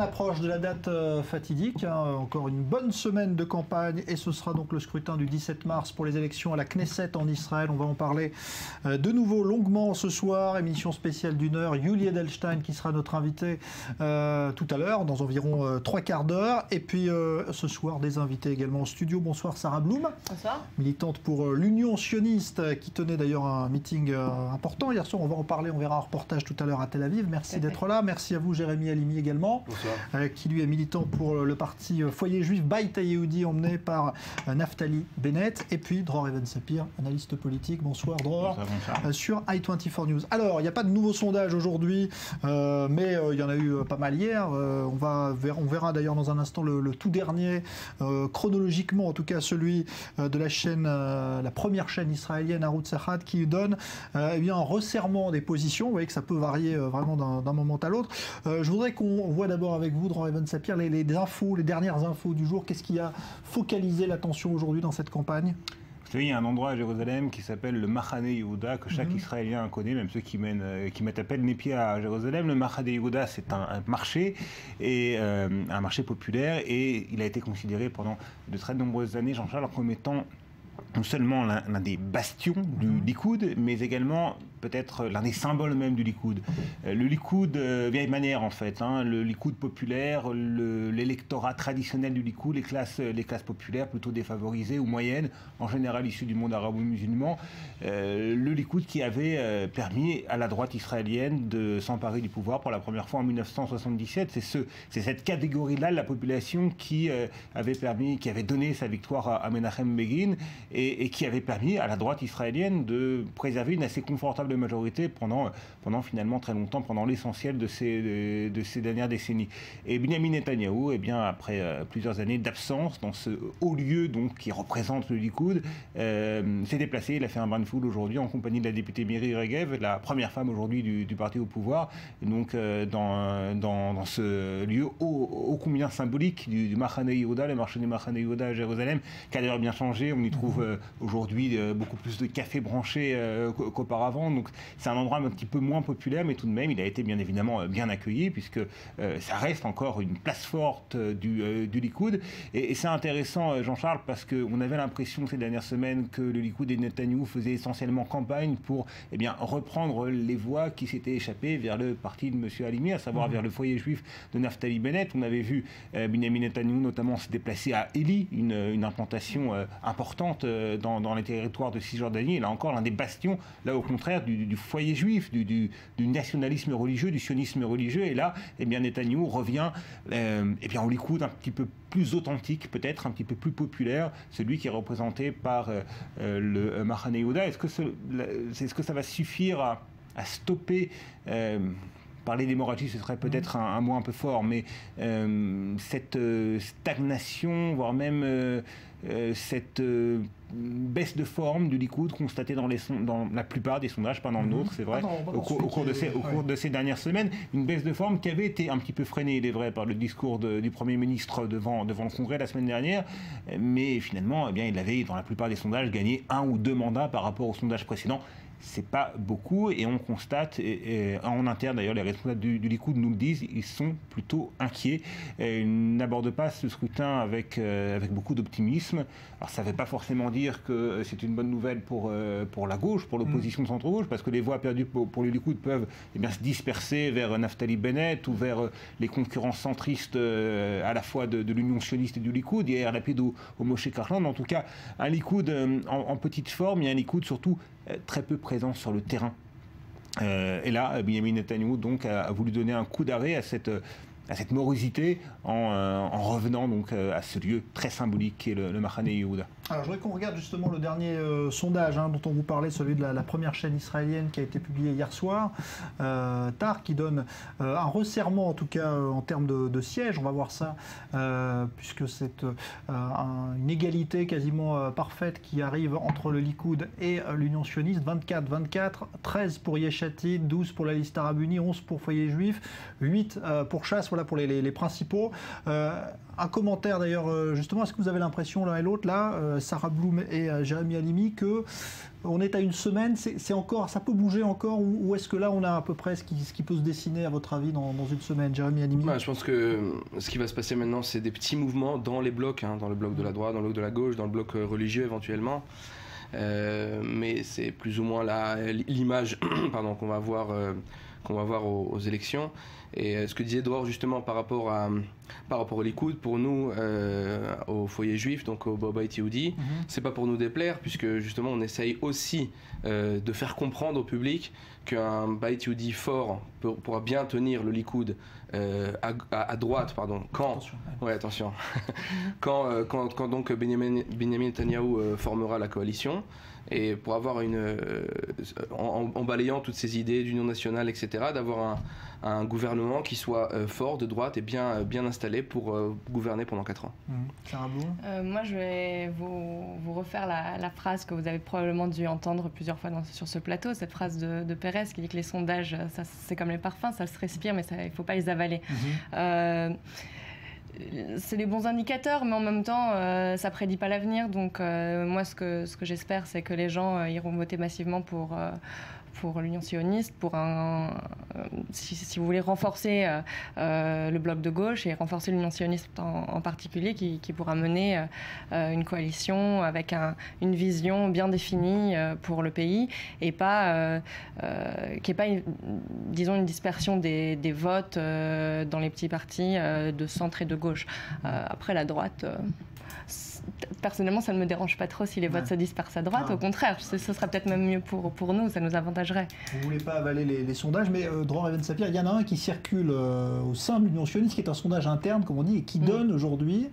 approche de la date fatidique, hein, encore une bonne semaine de campagne et ce sera donc le scrutin du 17 mars pour les élections à la Knesset en Israël. On va en parler de nouveau longuement ce soir, émission spéciale d'une heure. Yuli Edelstein qui sera notre invité tout à l'heure, dans environ 3 quarts d'heure. Et puis ce soir, des invités également au studio. Bonsoir Sarah Blum, bonsoir. Militante pour l'Union sioniste qui tenait d'ailleurs un meeting important hier soir. On va en parler, on verra un reportage tout à l'heure à Tel Aviv. Merci d'être là. Merci à vous Jérémy Halimi également, qui lui est militant pour le parti Foyer Juif Beit Yehoudi emmené par Naftali Bennett. Et puis Dror Even-Sapir, analyste politique. Bonsoir Dror, sur i24 News. Alors, il n'y a pas de nouveau sondage aujourd'hui, mais il y en a eu pas mal hier. On verra d'ailleurs dans un instant le tout dernier, chronologiquement en tout cas celui de la chaîne, la première chaîne israélienne Arutz Echad, qui donne eh bien, un resserrement des positions. Vous voyez que ça peut varier vraiment d'un moment à l'autre. Je voudrais qu'on voit d'abord avec vous, Dror Even-Sapir, les dernières infos du jour. Qu'est-ce qui a focalisé l'attention aujourd'hui dans cette campagne ? Vous savez, il y a un endroit à Jérusalem qui s'appelle le Machane Yehuda, que chaque Israélien connaît, même ceux qui mettent à peine les pieds à Jérusalem. Le Machane Yehuda, c'est un marché, et un marché populaire, et il a été considéré pendant de très nombreuses années, Jean-Charles, comme étant non seulement l'un des bastions du Likoud, mais également peut-être l'un des symboles même du Likoud. Le Likoud, vieille manière en fait, hein, le Likoud populaire, l'électorat traditionnel du Likoud, les classes populaires plutôt défavorisées ou moyennes, en général issues du monde arabo-musulman, le Likoud qui avait permis à la droite israélienne de s'emparer du pouvoir pour la première fois en 1977. C'est cette catégorie-là de la population qui avait donné sa victoire à Menachem Begin et qui avait permis à la droite israélienne de préserver une assez confortable majorité pendant finalement très longtemps, pendant l'essentiel de ces dernières décennies. Et Benyamin Netanyahou, eh bien, après plusieurs années d'absence dans ce haut lieu donc, qui représente le Likoud, s'est déplacé. Il a fait un bain de foule aujourd'hui en compagnie de la députée Miri Regev, la première femme aujourd'hui du parti au pouvoir. Et donc dans ce lieu ô combien symbolique du Machane Yehuda, le marché du Machane Yehuda à Jérusalem, qui a d'ailleurs bien changé. On y trouve aujourd'hui beaucoup plus de cafés branchés qu'auparavant. Donc c'est un endroit un petit peu moins populaire, mais tout de même, il a été bien évidemment bien accueilli, puisque ça reste encore une place forte du Likoud. Et c'est intéressant, Jean-Charles, parce qu'on avait l'impression ces dernières semaines que le Likoud et Netanyahou faisaient essentiellement campagne pour reprendre les voix qui s'étaient échappées vers le parti de M. Halimi, à savoir vers le foyer juif de Naftali Bennett. On avait vu Benyamin Netanyahou notamment se déplacer à Eli, une implantation importante dans les territoires de Cisjordanie. Et là encore, l'un des bastions, là au contraire, du foyer juif, du nationalisme religieux, du sionisme religieux. Et là, eh bien, Netanyahou revient au Likoud un petit peu plus authentique, peut-être un petit peu plus populaire, celui qui est représenté par le Machane Yehuda. Est-ce que ça va suffire à stopper parler d'hémorragie, ce serait peut-être un mot un peu fort, mais cette stagnation, voire même cette baisse de forme du Likoud constatée dans la plupart des sondages, pas dans le nôtre, c'est vrai, au cours de ces dernières semaines, une baisse de forme qui avait été un petit peu freinée, il est vrai, par le discours du Premier ministre devant le Congrès la semaine dernière, mais finalement, eh bien, il avait, dans la plupart des sondages, gagné 1 ou 2 mandats par rapport au sondage précédent. C'est pas beaucoup, et on constate, et en interne d'ailleurs, les responsables du Likoud nous le disent, ils sont plutôt inquiets. Ils n'abordent pas ce scrutin avec beaucoup d'optimisme. Alors ça ne veut pas forcément dire que c'est une bonne nouvelle pour la gauche, pour l'opposition de centre-gauche, parce que les voix perdues pour le Likoud peuvent se disperser vers Naftali Bennett ou vers les concurrents centristes à la fois de l'Union sioniste et du Likoud, Yair Lapid ou Moshe Kashlon. En tout cas, un Likoud en petite forme, et un Likoud surtout très peu présent sur le terrain. Et là, Benyamin Netanyahou donc a voulu donner un coup d'arrêt à cette morosité en revenant donc à ce lieu très symbolique qui est le Machane Yehuda. Alors je voudrais qu'on regarde justement le dernier sondage dont on vous parlait, celui de la première chaîne israélienne qui a été publié hier soir, TAR, qui donne un resserrement en tout cas en termes de sièges. On va voir ça, puisque c'est une égalité quasiment parfaite qui arrive entre le Likoud et l'Union sioniste. 24-24, 13 pour Yesh Atid, 12 pour la liste arabe unie, 11 pour Foyer Juif, 8 pour Chasse, voilà pour les principaux. Un commentaire d'ailleurs, justement, est-ce que vous avez l'impression l'un et l'autre, là, Sarah Bloom et Jérémy Halimi, que on est à une semaine, c'est encore, ça peut bouger encore, ou est-ce que là on a à peu près ce qui peut se dessiner à votre avis dans une semaine, Jérémy Halimi? Je pense que ce qui va se passer maintenant, c'est des petits mouvements dans les blocs, dans le bloc de la droite, dans le bloc de la gauche, dans le bloc religieux éventuellement. Mais c'est plus ou moins l'image qu'on va voir aux élections. Et ce que disait Dror justement par rapport au Likoud, pour nous, au foyer juif, donc au Beit Yehudi, c'est pas pour nous déplaire, puisque justement on essaye aussi de faire comprendre au public qu'un Beit Yehudi fort pourra bien tenir le Likoud à droite, quand donc Benjamin Netanyahou formera la coalition. Et pour avoir en balayant toutes ces idées d'union nationale, etc., d'avoir un gouvernement qui soit fort, de droite et bien installé pour gouverner pendant 4 ans. Moi, je vais vous refaire la phrase que vous avez probablement dû entendre plusieurs fois sur ce plateau, cette phrase de Pérez qui dit que les sondages, c'est comme les parfums, ça se respire, mais il ne faut pas les avaler. C'est des bons indicateurs, mais en même temps, ça prédit pas l'avenir. Donc, moi, ce que j'espère, c'est que les gens iront voter massivement pour l'Union sioniste, si vous voulez renforcer le bloc de gauche et renforcer l'Union sioniste en particulier, qui pourra mener une coalition avec une vision bien définie pour le pays et pas qui n'est pas, disons, une dispersion des votes dans les petits partis de centre et de gauche. Après, la droite... personnellement, ça ne me dérange pas trop si les votes se dispersent à droite. Au contraire, ce serait peut-être même mieux pour nous, ça nous avantagerait. Vous ne voulez pas avaler les sondages, mais Dror Even Sapir, il y en a un qui circule au sein de l'Union sioniste, qui est un sondage interne, comme on dit, et qui donne aujourd'hui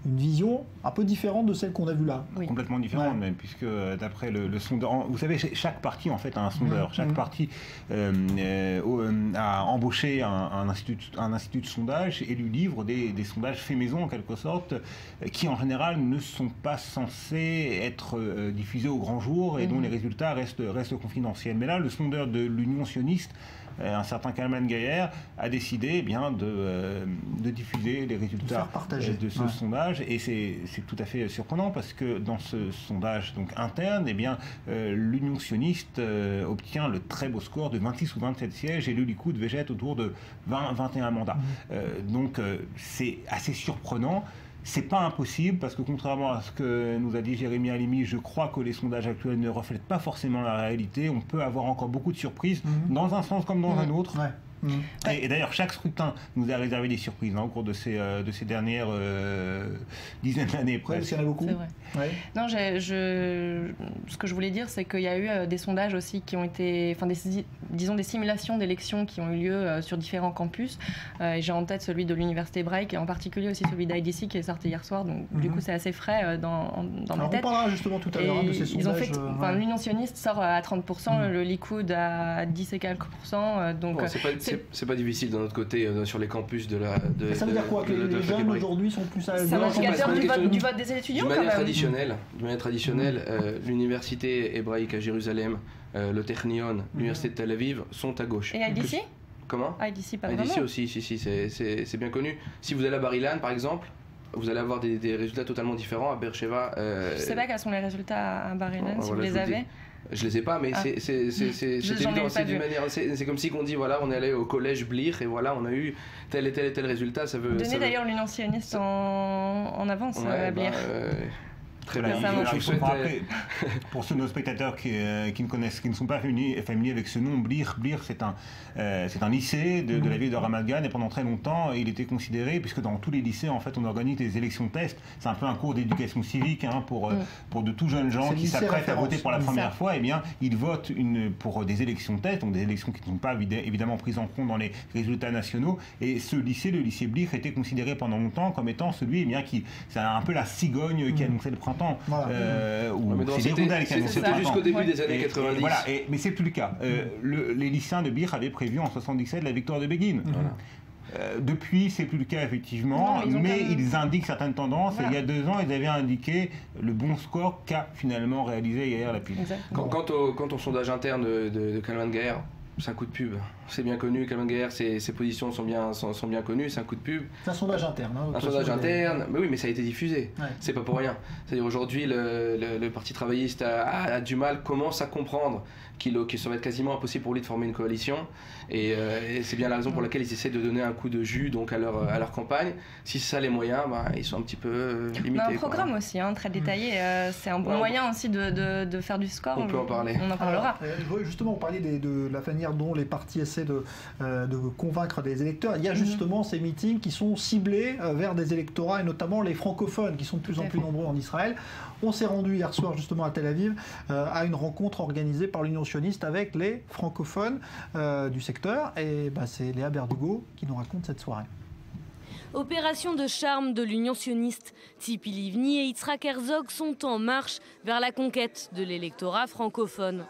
une vision un peu différente de celle qu'on a vue là. Oui. Complètement différente même, puisque d'après le sondeur, vous savez, chaque parti en fait a un sondeur. Chaque parti a embauché un institut de sondage et lui livre des sondages faits maison en quelque sorte, qui en général ne sont pas censés être diffusés au grand jour et dont les résultats restent confidentiels. Mais là, le sondeur de l'Union sioniste, un certain Kalman Gayer, a décidé de diffuser les résultats de ce sondage, et c'est tout à fait surprenant parce que dans ce sondage donc interne, l'Union sioniste obtient le très beau score de 26 ou 27 sièges et le Likoud végète autour de 20-21 mandats. Donc c'est assez surprenant. C'est pas impossible parce que contrairement à ce que nous a dit Jérémy Halimi, je crois que les sondages actuels ne reflètent pas forcément la réalité. On peut avoir encore beaucoup de surprises dans un sens comme dans un autre. Et d'ailleurs, chaque scrutin nous a réservé des surprises au cours de ces dernières dizaines d'années. Presque. Il y en a beaucoup. C'est vrai. Non, ce que je voulais dire, c'est qu'il y a eu des sondages aussi qui ont été, disons des simulations d'élections qui ont eu lieu sur différents campus. Et j'ai en tête celui de l'université hébraïque et en particulier aussi celui d'IDC qui est sorti hier soir. Donc du coup, c'est assez frais dans ma tête. On parlera justement tout à l'heure de ces sondages. L'Union sioniste sort à 30%, le Likoud à 10 et quelques %. Donc c'est pas difficile de notre côté sur les campus de la. Ça veut dire quoi que les jeunes aujourd'hui sont plus à l'aise? C'est un indicateur du vote des étudiants. De manière traditionnelle, l'université hébraïque à Jérusalem, le Technion, l'université de Tel Aviv sont à gauche. Et IDC? Comment? IDC, pas vraiment. IDC aussi, c'est bien connu. Si vous allez à Bar Ilan, par exemple, vous allez avoir des résultats totalement différents à Beersheva. Je sais pas quels sont les résultats à Bar Ilan, si vous les avez. Je les ai pas, mais c'est évident. C'est comme si on dit voilà, on est allé au collège Blir et voilà, on a eu tel et tel résultat. Ça veut. Donnez d'ailleurs l'Union sioniste en avance à Blir. Très bien. Pour ceux de nos spectateurs qui ne sont pas familiers avec ce nom, Blir, c'est un lycée de la ville de Ramat Gan, et pendant très longtemps, il était considéré, puisque dans tous les lycées, en fait, on organise des élections tests. C'est un peu un cours d'éducation civique pour de tout jeunes gens qui s'apprêtent à voter pour la première fois. Ils votent pour des élections tests, donc des élections qui ne sont pas évidemment prises en compte dans les résultats nationaux. Et ce lycée, le lycée Blir, était considéré pendant longtemps comme étant celui qui, c'est un peu la cigogne qui annonçait le printemps. C'était jusqu'au début des années 90. Mais c'est plus le cas. Les lycéens de Bir avaient prévu en 77 la victoire de Begin. Depuis, c'est plus le cas effectivement, mais ils indiquent certaines tendances. Et il y a 2 ans, ils avaient indiqué le bon score qu'a finalement réalisé Yair Lapid. Quant au sondage interne de Kalman Gayer, c'est un coup de pub. C'est bien connu qu'Alonger, ses positions sont bien connues, c'est un coup de pub. C'est un sondage interne. Un sondage interne, mais oui, mais ça a été diffusé. Ouais. C'est pas pour rien. C'est-à-dire aujourd'hui, le Parti travailliste a du mal, commence à comprendre qu'il serait quasiment impossible pour lui de former une coalition. Et c'est bien la raison pour laquelle ils essaient de donner un coup de jus donc à leur campagne. Si c'est ça les moyens, ils sont un petit peu limités. On a un programme aussi, très détaillé. C'est un bon moyen aussi de faire du score. On peut en parler. On en parlera. Alors, justement, on parlait de la manière dont les partis essaient de convaincre des électeurs. Il y a justement ces meetings qui sont ciblés vers des électorats et notamment les francophones qui sont de plus en plus nombreux en Israël. On s'est rendu hier soir justement à Tel Aviv à une rencontre organisée par l'Union sioniste avec les francophones du secteur. Et c'est Léa Berdugo qui nous raconte cette soirée. Opération de charme de l'Union sioniste. Tzipi Livni et Yitzhak Herzog sont en marche vers la conquête de l'électorat francophone.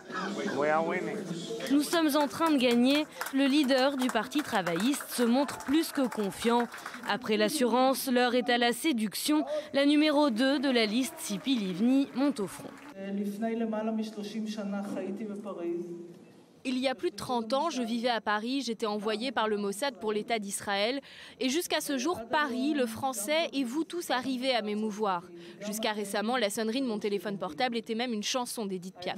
Nous sommes en train de gagner. Le leader du parti travailliste se montre plus que confiant. Après l'assurance, l'heure est à la séduction. La numéro 2 de la liste, Tzipi Livni, monte au front. Il y a plus de 30 ans, je vivais à Paris, j'étais envoyée par le Mossad pour l'État d'Israël. Et jusqu'à ce jour, Paris, le français et vous tous arrivez à m'émouvoir. Jusqu'à récemment, la sonnerie de mon téléphone portable était même une chanson d'Edith Piaf.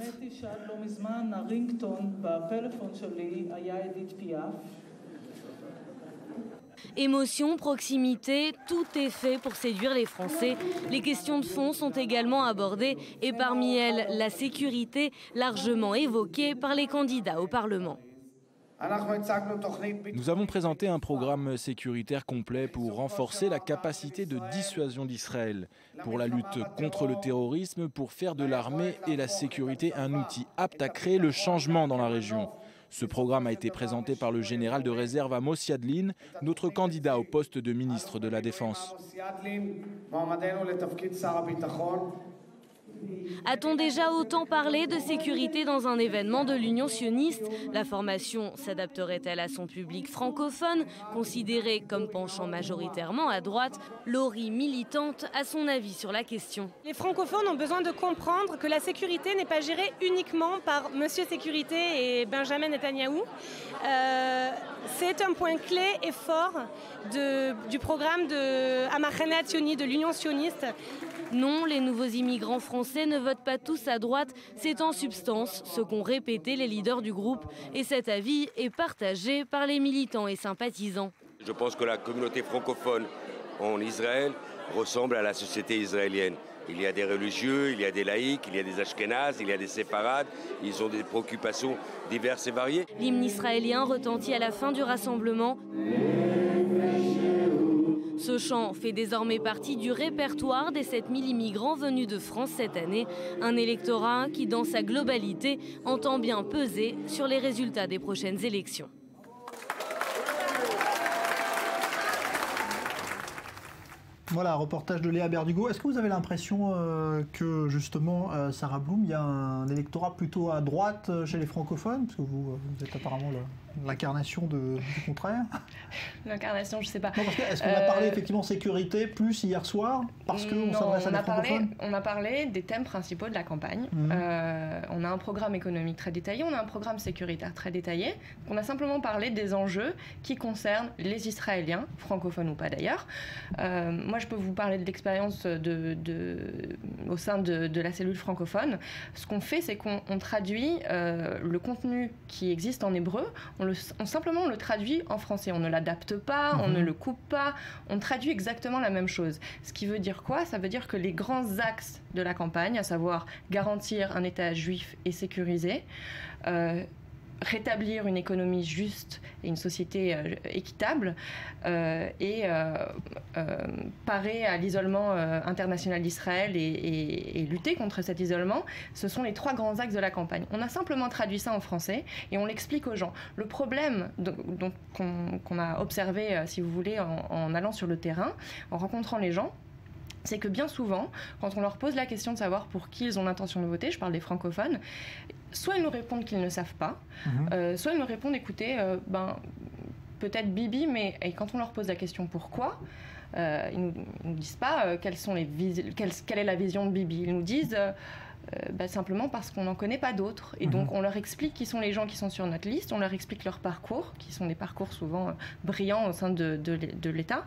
Émotion, proximité, tout est fait pour séduire les Français. Les questions de fond sont également abordées et parmi elles, la sécurité, largement évoquée par les candidats au Parlement. Nous avons présenté un programme sécuritaire complet pour renforcer la capacité de dissuasion d'Israël, pour la lutte contre le terrorisme, pour faire de l'armée et la sécurité un outil apte à créer le changement dans la région. Ce programme a été présenté par le général de réserve Amos Yadlin, notre candidat au poste de ministre de la Défense. A-t-on déjà autant parlé de sécurité dans un événement de l'Union sioniste? La formation s'adapterait-elle à son public francophone, considéré comme penchant majoritairement à droite? Laurie, militante, a son avis sur la question. Les francophones ont besoin de comprendre que la sécurité n'est pas gérée uniquement par Monsieur Sécurité et Benjamin Netanyahou. C'est un point clé et fort du programme de Amachane Hatzioni, de l'Union sioniste. Non, les nouveaux immigrants français ne votent pas tous à droite. C'est en substance ce qu'ont répété les leaders du groupe. Et cet avis est partagé par les militants et sympathisants. Je pense que la communauté francophone en Israël ressemble à la société israélienne. Il y a des religieux, il y a des laïcs, il y a des ashkénazes, il y a des séfarades. Ils ont des préoccupations diverses et variées. L'hymne israélien retentit à la fin du rassemblement. Ce chant fait désormais partie du répertoire des 7000 immigrants venus de France cette année. Un électorat qui, dans sa globalité, entend bien peser sur les résultats des prochaines élections. Voilà, reportage de Léa Berdugo. Est-ce que vous avez l'impression que justement, Sarah Bloom, il y a un électorat plutôt à droite chez les francophones? Parce que vous êtes apparemment l'incarnation du contraire. L'incarnation, je ne sais pas. Non, parce que est-ce qu'on a parlé effectivement sécurité plus hier soir parce qu'on s'adresse à des francophones? On a parlé des thèmes principaux de la campagne. On a un programme économique très détaillé, on a un programme sécuritaire très détaillé. On a simplement parlé des enjeux qui concernent les Israéliens, francophones ou pas d'ailleurs. Moi, je peux vous parler de l'expérience au sein de la cellule francophone. Ce qu'on fait, c'est qu'on traduit le contenu qui existe en hébreu, simplement on le traduit en français. On ne l'adapte pas, on ne le coupe pas, on traduit exactement la même chose. Ce qui veut dire quoi? Ça veut dire que les grands axes de la campagne, à savoir garantir un État juif et sécurisé, rétablir une économie juste et une société équitable et parer à l'isolement international d'Israël et lutter contre cet isolement, ce sont les 3 grands axes de la campagne. On a simplement traduit ça en français et on l'explique aux gens. Le problème qu'on a observé, si vous voulez, en allant sur le terrain, en rencontrant les gens, c'est que bien souvent, quand on leur pose la question de savoir pour qui ils ont l'intention de voter, je parle des francophones, soit ils nous répondent qu'ils ne savent pas, soit ils nous répondent, écoutez, peut-être Bibi, mais et quand on leur pose la question pourquoi, ils nous disent pas quelle est la vision de Bibi. Ils nous disent Simplement parce qu'on n'en connaît pas d'autres. Et donc, on leur explique qui sont les gens qui sont sur notre liste, on leur explique leur parcours, qui sont des parcours souvent brillants au sein de l'État,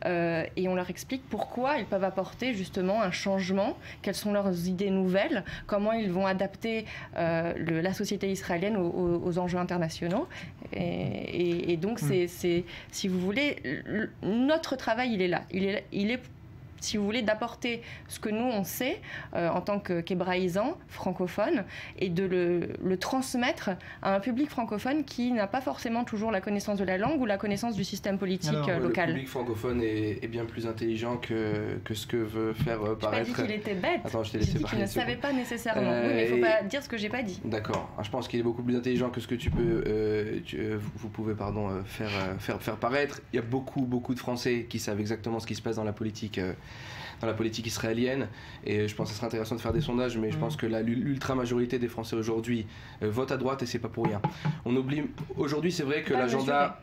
et on leur explique pourquoi ils peuvent apporter justement un changement, quelles sont leurs idées nouvelles, comment ils vont adapter la société israélienne aux enjeux internationaux. Et donc, c'est, si vous voulez, notre travail, il est là. Il est si vous voulez, d'apporter ce que nous, on sait en tant qu'hébraïsants, francophones, et de le transmettre à un public francophone qui n'a pas forcément toujours la connaissance de la langue ou la connaissance du système politique local. Le public francophone est bien plus intelligent que ce que veut faire paraître... Je n'ai pas dit qu'il était bête. Attends, je t'ai laissé parler. J'ai dit qu'il ne savait pas nécessairement. Oui, mais il ne faut pas dire ce que je n'ai pas dit. D'accord. Je pense qu'il est beaucoup plus intelligent que ce que tu peux... vous pouvez faire paraître. Il y a beaucoup de Français qui savent exactement ce qui se passe dans la politique israélienne, et je pense que ce serait intéressant de faire des sondages, mais je pense que l'ultra-majorité des Français aujourd'hui votent à droite, et c'est pas pour rien. On oublie... Aujourd'hui, c'est vrai que l'agenda...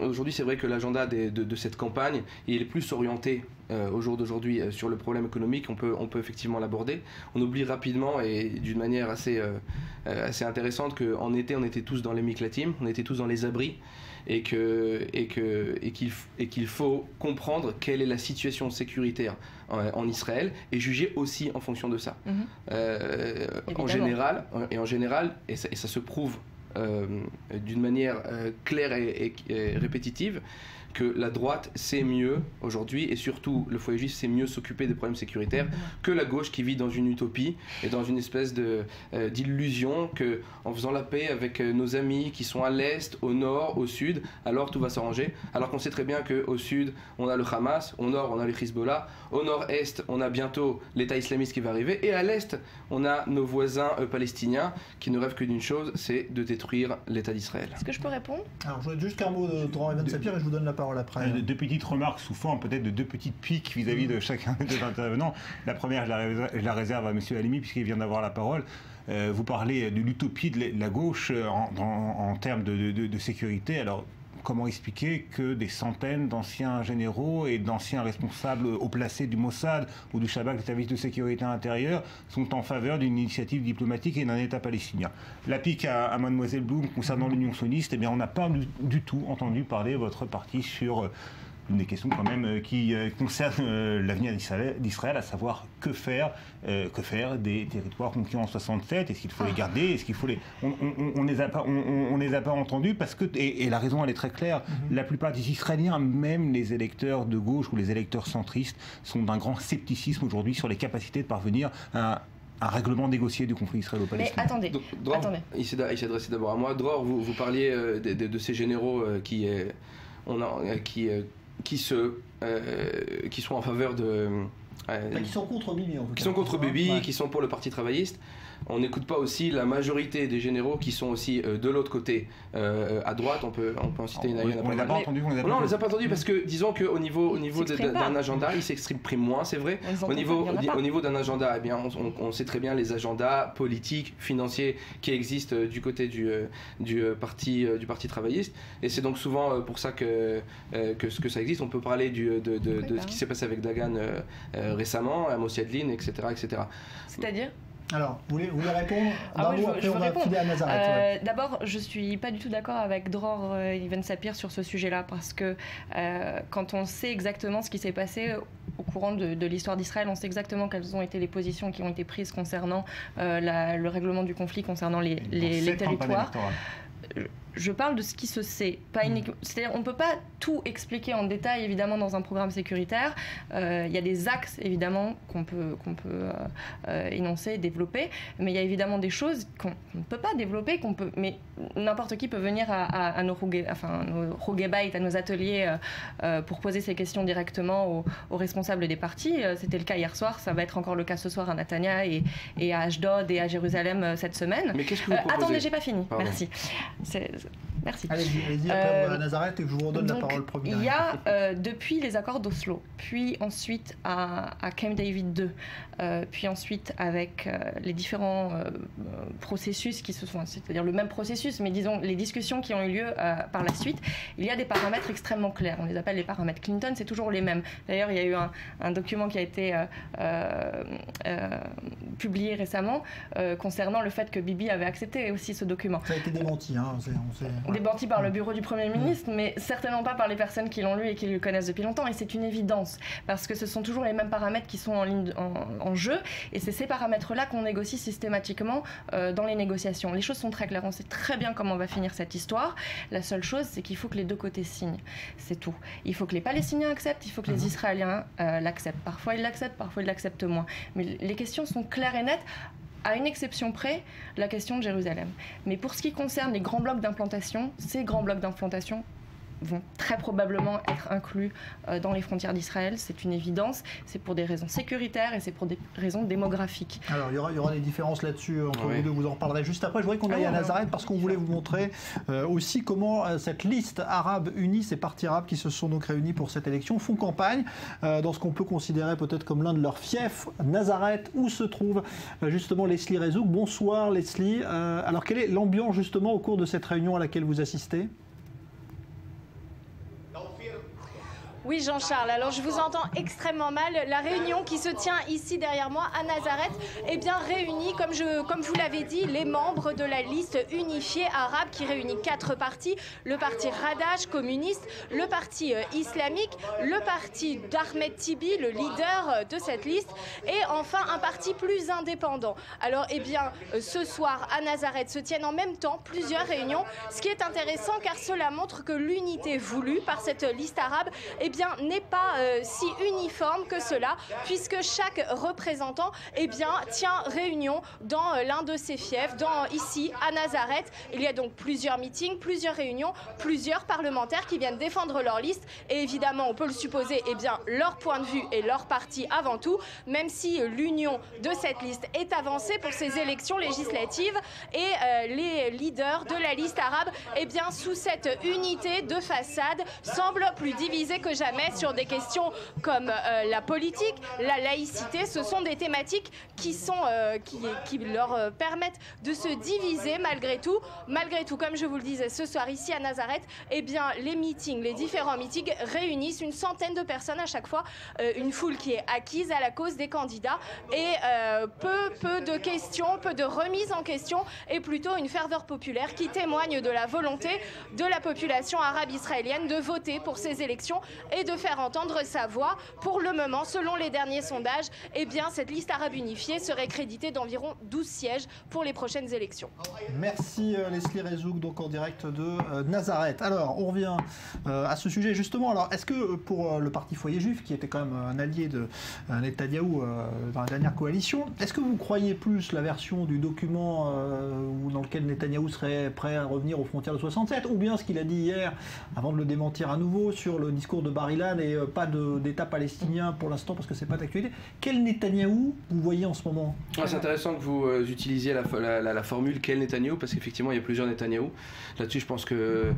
Aujourd'hui, c'est vrai que l'agenda de cette campagne, il est plus orienté au jour d'aujourd'hui sur le problème économique. On peut effectivement l'aborder. On oublie rapidement et d'une manière assez intéressante qu'en été, on était tous dans les miklatim, on était tous dans les abris, et qu'il faut comprendre quelle est la situation sécurd'une en Israël et juger aussi en fonction de ça. En général, et ça se prouve d'une manière claire et répétitive, que la droite sait mieux aujourd'hui, et surtout le foyer juif sait mieux s'occuper des problèmes sécuritaires que la gauche qui vit dans une utopie et dans une espèce d'illusion qu'en faisant la paix avec nos amis qui sont à l'est, au nord, au sud, alors tout va s'arranger, alors qu'on sait très bien qu'au sud on a le Hamas, au nord on a le Hezbollah, au nord-est on a bientôt l'État islamiste qui va arriver, et à l'est on a nos voisins palestiniens qui ne rêvent que d'une chose, c'est de détruire l'État d'Israël. Est-ce que je peux répondre? Alors je voudrais juste un mot de Dror Even Sapir et je vous donne la parole après. Deux petites remarques sous forme peut-être de deux petites piques vis-à-vis de chacun des intervenants. La première, je la réserve à M. Halimi puisqu'il vient d'avoir la parole. Vous parlez de l'utopie de la gauche en termes de sécurité. Alors, comment expliquer que des centaines d'anciens généraux et d'anciens responsables haut placés du Mossad ou du Shabak, des services de sécurité intérieure, sont en faveur d'une initiative diplomatique et d'un État palestinien? La pique à Mademoiselle Blum concernant l'Union sioniste, eh bien, on n'a pas du tout entendu parler votre parti sur une des questions quand même qui concerne l'avenir d'Israël, à savoir que faire des territoires conquis en 67. Est-ce qu'il faut les garder? Est-ce qu'il faut les... On les a pas entendus parce que, et la raison elle est très claire, la plupart des Israéliens, même les électeurs de gauche ou les électeurs centristes, sont d'un grand scepticisme aujourd'hui sur les capacités de parvenir à un règlement négocié du conflit israélo-palestinien. Mais attendez, Dror, attendez. Il s'est adressé d'abord à moi. Dror, vous parliez de ces généraux qui sont en faveur de... qui sont contre Bibi, en tout cas. Qui sont contre Bibi, qui sont pour le Parti travailliste. On n'écoute pas aussi la majorité des généraux qui sont aussi de l'autre côté, à droite. On peut en citer une. On les a pas entendus. Non, on les a pas entendus parce que disons qu'au niveau d'un agenda, ils s'expriment moins, c'est vrai. Au niveau d'un agenda, eh bien, on sait très bien les agendas politiques, financiers qui existent du côté du parti travailliste. Et c'est donc souvent pour ça que ça existe. On peut parler de ce qui s'est passé avec Dagan récemment, Amos Yadlin, etc. C'est-à-dire? Alors, vous voulez répondre? Oui, après, on va filer à Nazareth. D'abord, je ne suis pas du tout d'accord avec Dror Even Sapir sur ce sujet-là, parce que quand on sait exactement ce qui s'est passé au courant de l'histoire d'Israël, on sait exactement quelles ont été les positions qui ont été prises concernant le règlement du conflit, concernant les territoires. Je parle de ce qui se sait. C'est-à-dire, on ne peut pas tout expliquer en détail, évidemment, dans un programme sécuritaire. Il y a des axes, évidemment, qu'on peut énoncer, développer. Mais il y a évidemment des choses qu'on ne peut pas développer, mais n'importe qui peut venir à nos Rogebait, à nos ateliers, pour poser ces questions directement aux responsables des partis. C'était le cas hier soir, ça va être encore le cas ce soir à Netanya et à Ashdod et à Jérusalem cette semaine. Mais qu'est-ce que vous proposez? Attendez, j'ai pas fini. Pardon. Merci. Merci. Allez-y, après on va à Nazareth et je vous redonne la parole premier. Il y a, depuis les accords d'Oslo, puis ensuite à Camp David II, puis ensuite avec les différents processus qui se sont, c'est-à-dire le même processus, mais disons les discussions qui ont eu lieu par la suite, il y a des paramètres extrêmement clairs. On les appelle les paramètres Clinton, c'est toujours les mêmes. D'ailleurs, il y a eu un document qui a été publié récemment concernant le fait que Bibi avait accepté aussi ce document. Ça a été démenti. Démenti par le bureau du Premier ministre, mais certainement pas par les personnes qui l'ont lu et qui le connaissent depuis longtemps. Et c'est une évidence, parce que ce sont toujours les mêmes paramètres qui sont en jeu, et c'est ces paramètres-là qu'on négocie systématiquement dans les négociations. Les choses sont très claires, on sait très bien comment va finir cette histoire. La seule chose, c'est qu'il faut que les deux côtés signent. C'est tout. Il faut que les Palestiniens acceptent, il faut que les Israéliens l'acceptent. Parfois ils l'acceptent, parfois ils l'acceptent moins. Mais les questions sont claires et nettes, à une exception près, la question de Jérusalem. Mais pour ce qui concerne les grands blocs d'implantation, ces grands blocs d'implantation vont très probablement être inclus dans les frontières d'Israël, c'est une évidence, c'est pour des raisons sécuritaires et c'est pour des raisons démographiques. Alors il y aura des différences là-dessus entre vous deux, vous en reparlerez juste après. Je voudrais qu'on aille à Nazareth parce qu'on voulait vous montrer aussi comment cette liste arabe unie, ces partis arabes qui se sont donc réunis pour cette élection, font campagne dans ce qu'on peut considérer peut-être comme l'un de leurs fiefs, Nazareth, où se trouve justement Leslie Rezouk. Bonsoir Leslie. Alors quelle est l'ambiance justement au cours de cette réunion à laquelle vous assistez ? Oui, Jean-Charles, alors je vous entends extrêmement mal. La réunion qui se tient ici derrière moi à Nazareth est bien réunie, comme vous l'avez dit, les membres de la liste unifiée arabe qui réunit 4 partis, le parti Radash communiste, le parti islamique, le parti d'Ahmed Tibi, le leader de cette liste, et enfin un parti plus indépendant. Alors, ce soir à Nazareth se tiennent en même temps plusieurs réunions, ce qui est intéressant car cela montre que l'unité voulue par cette liste arabe, n'est pas si uniforme que cela, puisque chaque représentant tient réunion dans l'un de ses fiefs, ici à Nazareth. Il y a donc plusieurs meetings, plusieurs réunions, plusieurs parlementaires qui viennent défendre leur liste et évidemment, on peut le supposer, leur point de vue et leur parti avant tout, même si l'union de cette liste est avancée pour ces élections législatives et les leaders de la liste arabe, sous cette unité de façade, semblent plus divisés que jamais sur des questions comme la politique, la laïcité. Ce sont des thématiques qui leur permettent de se diviser malgré tout. Malgré tout, comme je vous le disais ce soir ici à Nazareth, les différents meetings réunissent une centaine de personnes à chaque fois, une foule qui est acquise à la cause des candidats et peu de questions, peu de remises en question et plutôt une ferveur populaire qui témoigne de la volonté de la population arabe israélienne de voter pour ces élections et de faire entendre sa voix. Pour le moment, selon les derniers sondages, cette liste arabe unifiée serait créditée d'environ 12 sièges pour les prochaines élections. Merci Leslie Rezouk, donc en direct de Nazareth. Alors, on revient à ce sujet justement. Alors, est-ce que pour le parti Foyer Juif, qui était quand même un allié de Netanyahou dans la dernière coalition, est-ce que vous croyez plus la version du document dans lequel Netanyahou serait prêt à revenir aux frontières de 67, ou bien ce qu'il a dit hier, avant de le démentir à nouveau, sur le discours de Bar Ilan et pas d'État palestinien pour l'instant parce que c'est pas d'actualité. Quel Netanyahou vous voyez en ce moment? C'est intéressant que vous utilisiez la formule quel Netanyahou, parce qu'effectivement il y a plusieurs Netanyahou. Là-dessus je pense que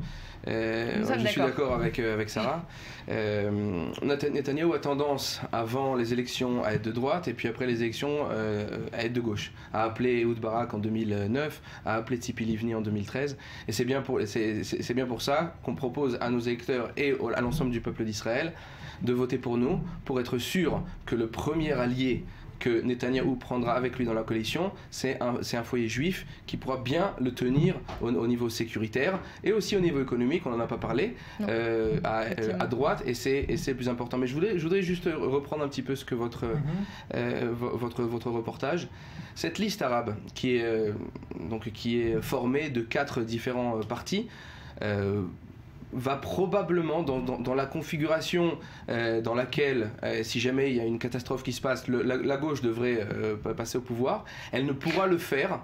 je suis d'accord avec Sarah. Netanyahou a tendance avant les élections à être de droite et puis après les élections à être de gauche, à appeler Ehud Barak en 2009, à appeler Tzipi Livni en 2013, et c'est bien pour ça qu'on propose à nos électeurs et à l'ensemble du peuple d'Israël de voter pour nous, pour être sûr que le premier allié que Netanyahou prendra avec lui dans la coalition, c'est un foyer juif qui pourra bien le tenir au niveau sécuritaire et aussi au niveau économique, on n'en a pas parlé, à droite, et c'est le plus important. Mais je voudrais juste reprendre un petit peu ce que votre reportage. Cette liste arabe qui est formée de 4 différents partis, va probablement dans la configuration dans laquelle, si jamais il y a une catastrophe qui se passe, la gauche devrait passer au pouvoir. Elle ne pourra le faire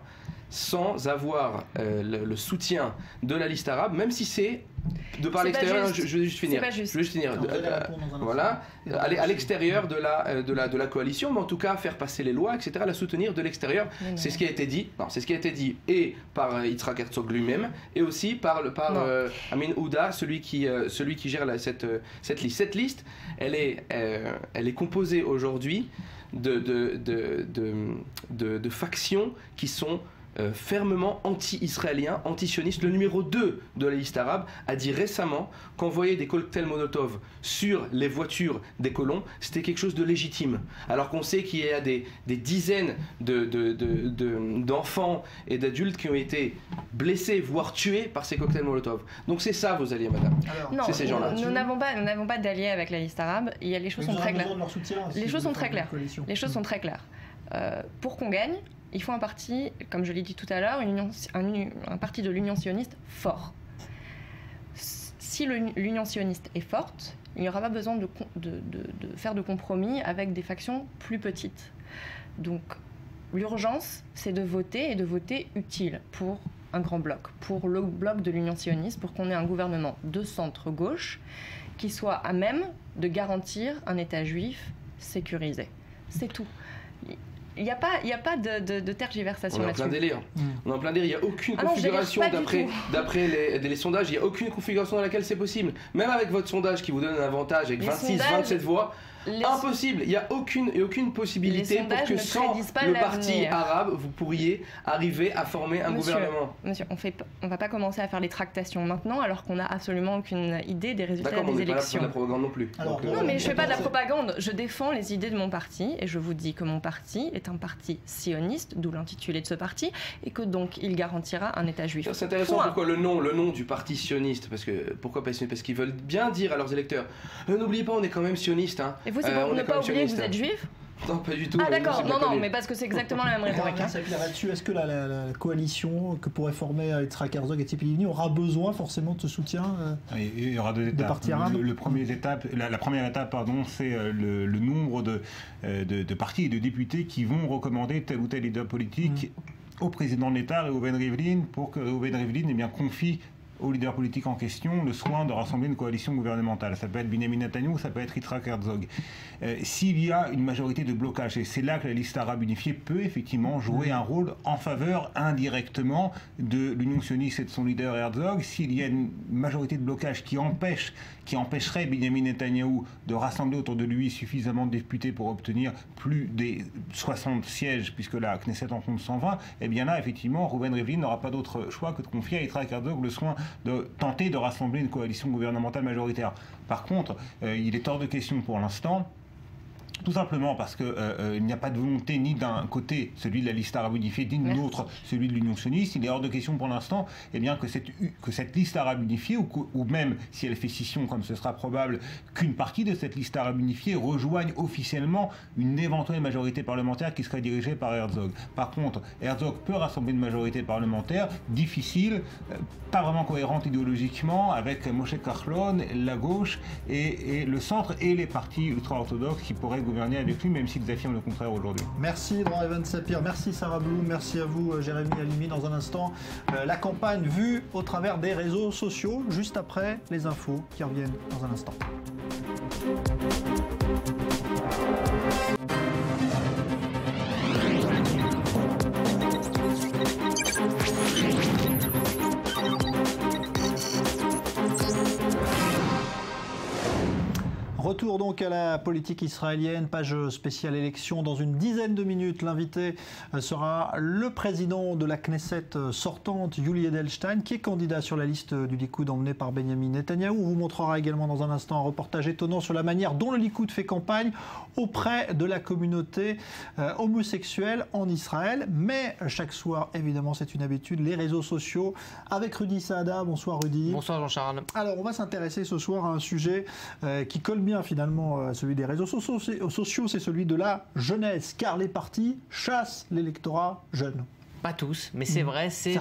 sans avoir le soutien de la liste arabe, même si c'est de par l'extérieur. Je vais juste finir. Voilà, aller à l'extérieur de la coalition, mais en tout cas faire passer les lois, etc., la soutenir de l'extérieur. C'est ce qui a été dit. C'est ce qui a été dit et par Yitzhak Herzog lui-même et aussi par Amin Ouda, celui qui gère cette liste. Cette liste, elle est composée aujourd'hui de factions qui sont fermement anti-israélien, anti-sioniste. Le numéro 2 de la liste arabe a dit récemment qu'envoyer des cocktails Molotov sur les voitures des colons, c'était quelque chose de légitime. Alors qu'on sait qu'il y a des dizaines d'enfants et d'adultes qui ont été blessés, voire tués par ces cocktails Molotov. Donc c'est ça vos alliés, madame. C'est ces gens-là. Nous n'avons pas d'alliés avec la liste arabe. Les choses sont très claires. Les choses sont très claires. Les choses sont très claires. Pour qu'on gagne, il faut un parti, comme je l'ai dit tout à l'heure, un parti de l'Union sioniste fort. Si l'Union sioniste est forte, il n'y aura pas besoin de faire de compromis avec des factions plus petites. Donc l'urgence, c'est de voter et de voter utile pour un grand bloc, pour le bloc de l'Union sioniste, pour qu'on ait un gouvernement de centre-gauche qui soit à même de garantir un État juif sécurisé. C'est tout. Il n'y a pas de tergiversation là-dessus. On est en plein délire. On est en plein délire. Il n'y a aucune configuration, d'après les sondages, il n'y a aucune configuration dans laquelle c'est possible. Même avec votre sondage qui vous donne un avantage avec 26-27 voix, impossible. Il n'y a aucune possibilité pour que sans le parti arabe, vous pourriez arriver à former un gouvernement. Monsieur, on ne va pas commencer à faire les tractations maintenant alors qu'on n'a absolument aucune idée des résultats des élections. D'accord, on n'est pas là pour de la propagande non plus. Non, mais je ne fais pas de la propagande. Je défends les idées de mon parti et je vous dis que mon parti est un parti sioniste, d'où l'intitulé de ce parti, et que donc il garantira un État juif. C'est intéressant. Pourquoi le nom du parti sioniste? Pourquoi pas sioniste? Parce qu'ils veulent bien dire à leurs électeurs, n'oubliez pas, on est quand même sioniste. Hein. Et vous, c'est pour ne pas oublier que vous êtes juif? Non, pas du tout. Ah d'accord, non, mais parce que c'est exactement la même rhétorique. Là-dessus, est-ce que la coalition que pourrait former Yitzhak Herzog et Tzipi Livni aura besoin forcément de ce soutien Il y aura deux étapes. Partis arabes. La première étape, c'est le nombre de partis et de députés qui vont recommander tel ou tel leader politique au président de l'État, Reuven Rivlin, pour que Reuven Rivlin confie au leader politique en question le soin de rassembler une coalition gouvernementale. Ça peut être Benyamin Netanyahou, ça peut être Yitzhak Herzog. S'il y a une majorité de blocage, et c'est là que la liste arabe unifiée peut effectivement jouer un rôle en faveur indirectement de l'Union sioniste et de son leader Herzog, s'il y a une majorité de blocage qui empêcherait Benyamin Netanyahou de rassembler autour de lui suffisamment de députés pour obtenir plus des 60 sièges, puisque la Knesset en compte 120, eh bien là, effectivement, Reuven Rivlin n'aura pas d'autre choix que de confier à Yitzhak Herzog le soin de tenter de rassembler une coalition gouvernementale majoritaire. Par contre, il est hors de question pour l'instant, tout simplement parce qu'il n'y a pas de volonté ni d'un côté, celui de la liste arabe unifiée, ni de l'autre, celui de l'Union sioniste. Il est hors de question pour l'instant que cette liste arabe unifiée, ou même si elle fait scission, comme ce sera probable, qu'une partie de cette liste arabe unifiée rejoigne officiellement une éventuelle majorité parlementaire qui serait dirigée par Herzog. Par contre, Herzog peut rassembler une majorité parlementaire difficile, pas vraiment cohérente idéologiquement, avec Moshe Kahlon, la gauche et le centre et les partis ultra-orthodoxes qui pourraient gouverner avec lui, même s'ils affirment le contraire aujourd'hui. Merci Evan Sapir, merci Sarah Bloom, merci à vous Jérémy Halimi. Dans un instant, la campagne vue au travers des réseaux sociaux, juste après les infos qui reviennent dans un instant. Retour donc à la politique israélienne, page spéciale élection. Dans une dizaine de minutes, l'invité sera le président de la Knesset sortante, Yuli Edelstein, qui est candidat sur la liste du Likoud emmené par Benyamin Netanyahou. On vous montrera également dans un instant un reportage étonnant sur la manière dont le Likoud fait campagne auprès de la communauté homosexuelle en Israël. Mais chaque soir, évidemment, c'est une habitude, les réseaux sociaux avec Rudy Saada. Bonsoir Rudy. Bonsoir Jean-Charles. Alors on va s'intéresser ce soir à un sujet qui colle bien finalement celui des réseaux sociaux, c'est celui de la jeunesse, car les partis chassent l'électorat jeune. pas tous, mais c'est vrai, c'est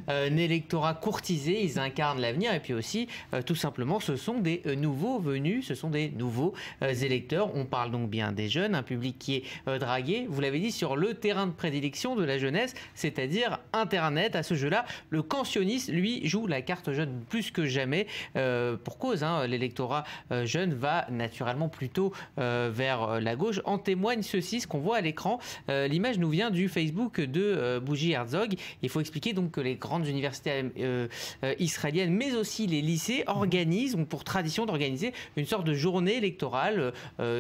un électorat courtisé, ils incarnent l'avenir, et puis aussi, tout simplement, ce sont des nouveaux venus, ce sont des nouveaux électeurs. On parle donc bien des jeunes, un public qui est dragué, vous l'avez dit, sur le terrain de prédilection de la jeunesse, c'est-à-dire Internet. À ce jeu-là, le camp sioniste, lui, joue la carte jeune plus que jamais, pour cause, l'électorat jeune va naturellement plutôt vers la gauche. En témoigne ceci, ce qu'on voit à l'écran. L'image nous vient du Facebook de Bougie Herzog. Il faut expliquer donc que les grandes universités israéliennes, mais aussi les lycées, ont pour tradition d'organiser une sorte de journée électorale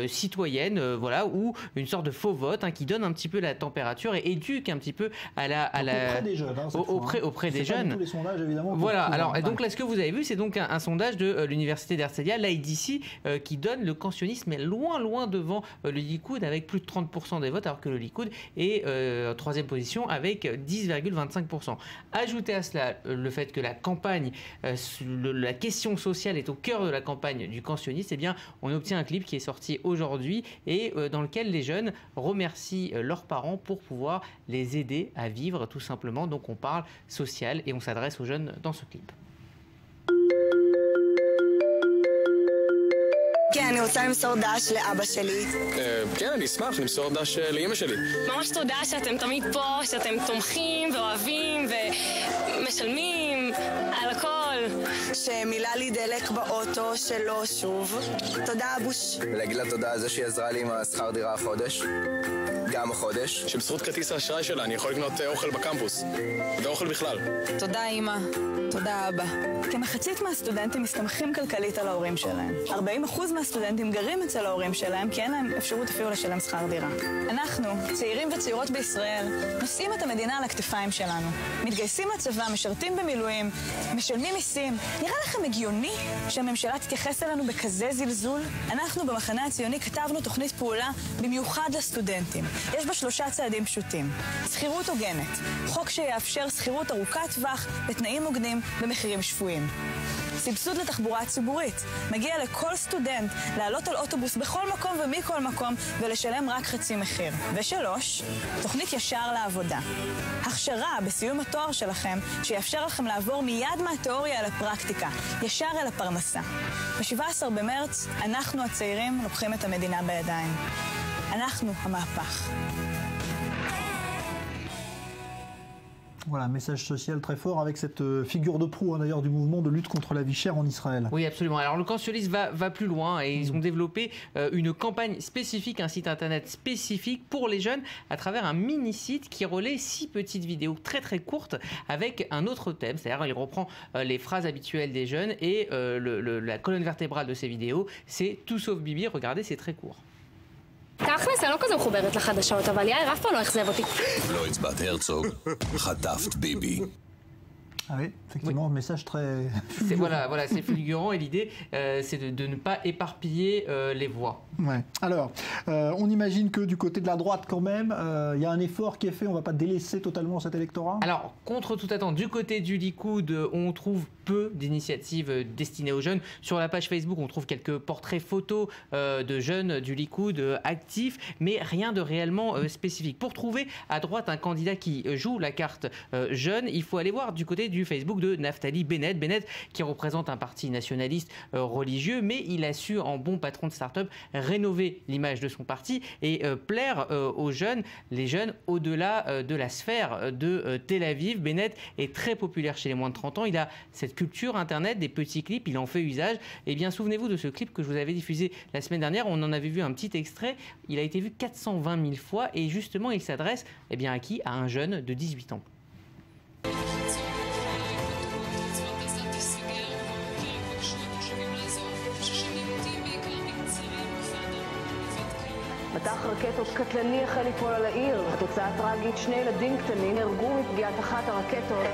citoyenne, voilà, ou une sorte de faux vote qui donne un petit peu la température et éduque un petit peu auprès des jeunes, auprès des jeunes. Tous les sondages, évidemment. Voilà. Alors, et donc là, ce que vous avez vu, c'est donc un sondage de l'université d'Herzliya, l'IDC, qui donne le camp sioniste, mais loin devant le Likoud, avec plus de 30% des votes, alors que le Likoud est en troisième position avec 10,25%. Ajoutez à cela le fait que la campagne, la question sociale est au cœur de la campagne du camp sioniste, eh bien, on obtient un clip qui est sorti aujourd'hui et dans lequel les jeunes remercient leurs parents pour pouvoir les aider à vivre, tout simplement. Donc on parle social et on s'adresse aux jeunes dans ce clip. כן, אני רוצה למסור דש לאבא שלי. כן, אני אשמח למסור דש לאמא שלי. ממש תודה שאתם תמיד פה, שאתם תומכים ואוהבים ומשלמים על הכל. שמילא לי דלק באוטו שלו שוב. תודה, אבוש. להגיד לה תודה על זה שהיא עזרה לי עם השכר דירה החודש. גם החודש. שבזכות כרטיס האשראי שלה אני יכול לקנות אוכל בקמפוס. ואוכל בכלל. תודה, אמא. תודה, אבא. כמחצית מהסטודנטים מסתמכים כלכלית על ההורים שלהם. 40% מהסטודנטים גרים אצל ההורים שלהם, כי אין להם אפשרות אפילו לשלם שכר דירה. אנחנו, צעירים וצעירות בישראל, נושאים את המדינה על הכתפיים שלנו. מתגייסים לצבא, משרתים במילואים, משלמים מיסים. נראה לכם הגיוני שהממשלה תתייחס אלינו בכזה זלזול? אנחנו במחנה הציוני כתבנו תוכנית פעולה במיוחד לסטודנטים. יש בה 3 צעדים פשוטים. שכירות הוגנת. חוק שיאפשר שכירות ארוכת טווח בתנאים הוגנים במחירים שפויים. סבסוד לתחבורה ציבורית. מגיע לכל סטודנט לעלות על אוטובוס בכל מקום ומכל מקום ולשלם רק חצי מחיר. ו3, תוכנית ישר לעבודה. הכשרה בסיום התואר שלכם שיאפשר לכם לעבור מיד מהתיאוריה אל הפרקטיקה, ישר אל הפרנסה. ב-17 במרץ אנחנו הצעירים לוקחים את המדינה בידיים. אנחנו המהפך. Voilà, un message social très fort avec cette figure de proue d'ailleurs du mouvement de lutte contre la vie chère en Israël. Oui, absolument. Alors le camp sioniste va plus loin et ils ont développé une campagne spécifique, un site internet spécifique pour les jeunes à travers un mini-site qui relaie 6 petites vidéos très courtes avec un autre thème. C'est-à-dire il reprend les phrases habituelles des jeunes et la colonne vertébrale de ces vidéos, c'est tout sauf Bibi. Regardez, c'est très court. תכלס, אני לא כזה מחוברת לחדשות, אבל יאיר אף פעם לא אכזב אותי. לא הצבעת הרצוג, חטפת ביבי. Ah oui, effectivement, un message très... Voilà, c'est fulgurant et l'idée, c'est de ne pas éparpiller les voix. Ouais. Alors, on imagine que du côté de la droite, quand même, il y a un effort qui est fait, on ne va pas délaisser totalement cet électorat. Alors, contre toute attente, du côté du Likoud, on trouve peu d'initiatives destinées aux jeunes. Sur la page Facebook, on trouve quelques portraits photos de jeunes du Likoud actifs, mais rien de réellement spécifique. Pour trouver à droite un candidat qui joue la carte jeune, il faut aller voir du côté du Facebook de Naftali Bennett. Bennett qui représente un parti nationaliste religieux, mais il a su, en bon patron de start-up, rénover l'image de son parti et plaire aux jeunes, les jeunes au-delà de la sphère de Tel Aviv. Bennett est très populaire chez les moins de 30 ans. Il a cette culture internet, des petits clips, il en fait usage. Et bien souvenez-vous de ce clip que je vous avais diffusé la semaine dernière. On en avait vu un petit extrait. Il a été vu 420 000 fois et justement il s'adresse à qui? À un jeune de 18 ans. מטח רקטות קטלני החל ליפול על העיר. התוצאה טרגית, 2 ילדים קטנים נהרגו מפגיעת אחת הרקטות.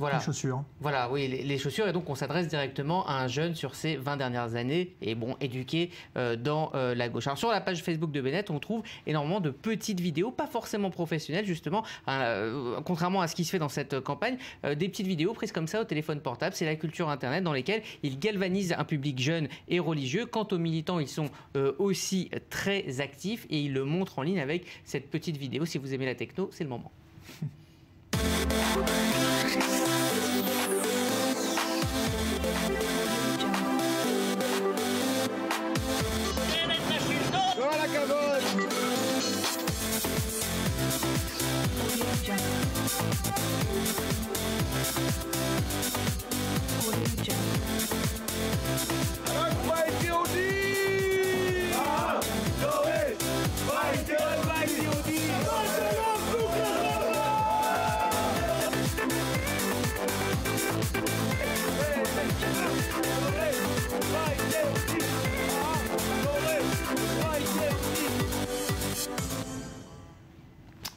Voilà. Les chaussures. Voilà, oui, les chaussures. Et donc, on s'adresse directement à un jeune sur ses 20 dernières années et bon, éduqué dans la gauche. Alors, sur la page Facebook de Bennett, on trouve énormément de petites vidéos, pas forcément professionnelles, justement, contrairement à ce qui se fait dans cette campagne, des petites vidéos prises comme ça au téléphone portable. C'est la culture Internet dans lesquelles il galvanise un public jeune et religieux. Quant aux militants, ils sont aussi très actifs et ils le montrent en ligne avec cette petite vidéo. Si vous aimez la techno, c'est le moment.